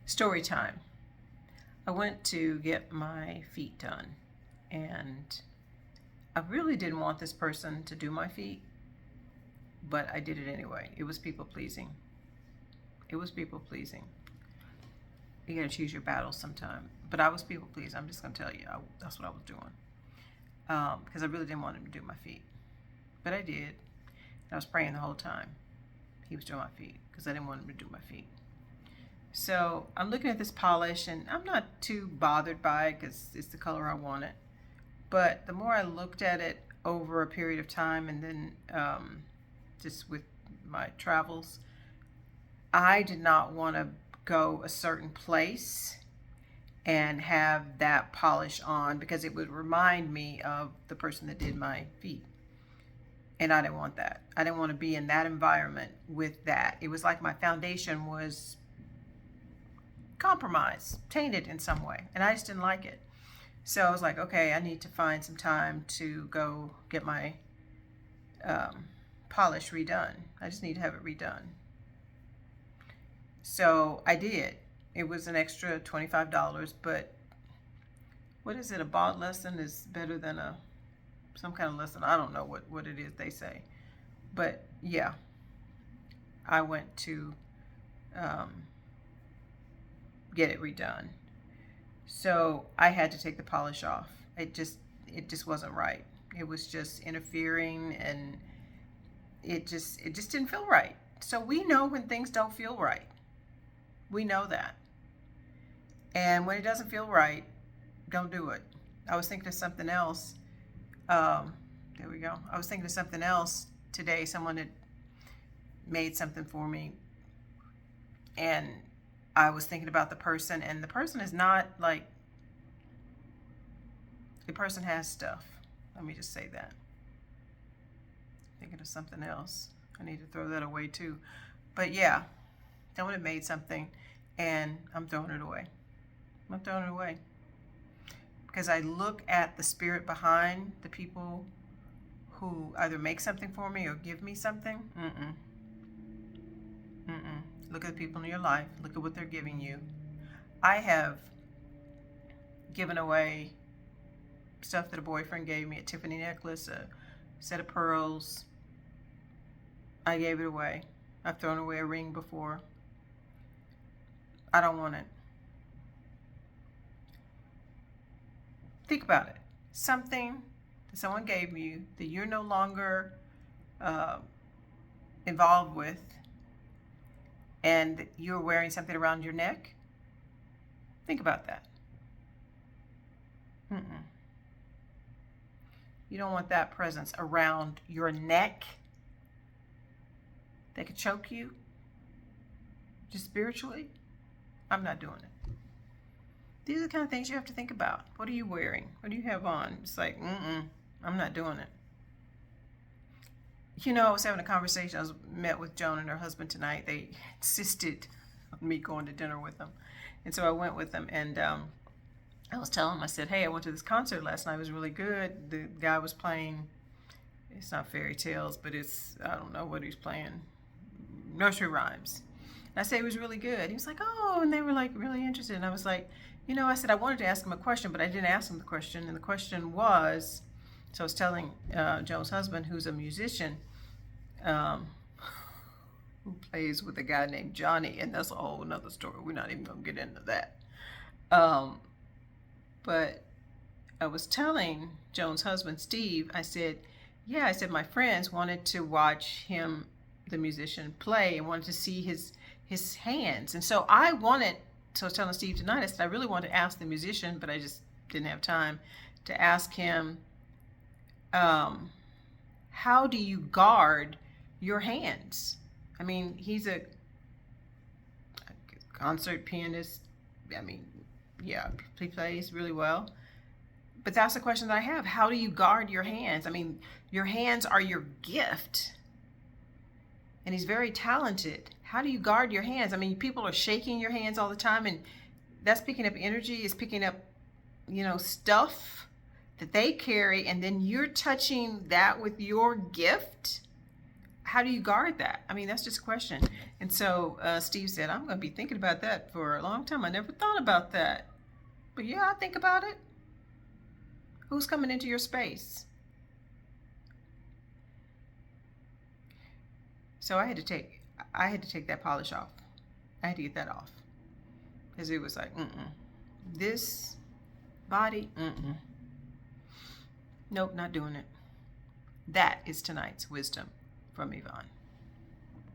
Story time. I went to get my feet done, and I really didn't want this person to do my feet, but I did it anyway. It was people pleasing. It was people pleasing. You gotta choose your battles sometime. But I was people pleasing. I'm just gonna tell you, that's what I was doing. Because I really didn't want him to do my feet. But I did. I was praying the whole time he was doing my feet because I didn't want him to do my feet. So I'm looking at this polish, and I'm not too bothered by it because it's the color I wanted. But the more I looked at it over a period of time, and then just with my travels, I did not want to go a certain place and have that polish on because it would remind me of the person that did my feet. And I didn't want that. I didn't want to be in that environment with that. It was like my foundation was compromised, tainted in some way, and I just didn't like it. So I was like, okay, I need to find some time to go get my polish redone. I just need to have it redone. So I did. It was an extra $25, but what is it? A bought lesson is better than some kind of lesson. I don't know what it is they say. But yeah, I went to get it redone. So I had to take the polish off. It just wasn't right. It was just interfering, and it just didn't feel right. So we know when things don't feel right. We know that. And when it doesn't feel right, don't do it. I was thinking of something else. There we go. I was thinking of something else today. Someone had made something for me, and I was thinking about the person, and the person is not like, the person has stuff. Let me just say that. Thinking of something else. I need to throw that away too. But yeah, someone had made something, and I'm throwing it away. I'm throwing it away. Because I look at the spirit behind the people who either make something for me or give me something. Look at the people in your life. Look at what they're giving you. I have given away stuff that a boyfriend gave me, a Tiffany necklace, a set of pearls. I gave it away. I've thrown away a ring before. I don't want it. Think about it. Something that someone gave you that you're no longer involved with, and you're wearing something around your neck. Think about that. You don't want that presence around your neck that could choke you, just spiritually. I'm not doing it. These are the kind of things you have to think about. What are you wearing? What do you have on? It's like, I'm not doing it. You know, I was having a conversation. I met with Joan and her husband tonight. They insisted on me going to dinner with them. And so I went with them, and I was telling them, I said, hey, I went to this concert last night. It was really good. The guy was playing, it's not fairy tales, but it's, I don't know what he's playing, nursery rhymes. And I said it was really good. He was like, oh, and they were like really interested. And I was like, you know, I said I wanted to ask him a question, but I didn't ask him the question. And the question was, so I was telling Joan's husband, who's a musician, who plays with a guy named Johnny, and that's a whole another story. We're not even going to get into that. But I was telling Joan's husband, Steve, I said, yeah, I said my friends wanted to watch him, the musician, play, and wanted to see his hands. And so I was telling Steve tonight, I said, I really wanted to ask the musician, but I just didn't have time to ask him, how do you guard your hands? I mean, he's a concert pianist. I mean, yeah, he plays really well. But that's the question that I have. How do you guard your hands? I mean, your hands are your gift. And he's very talented. How do you guard your hands? I mean, people are shaking your hands all the time, and that's picking up energy. It's picking up, stuff that they carry, and then you're touching that with your gift. how do you guard that? I mean, that's just a question. And so Steve said, I'm going to be thinking about that for a long time. I never thought about that. But yeah, I think about it. Who's coming into your space? So I had to take that polish off. I had to get that off. Because it was like, this body, nope, not doing it. That is tonight's wisdom from Yvonne.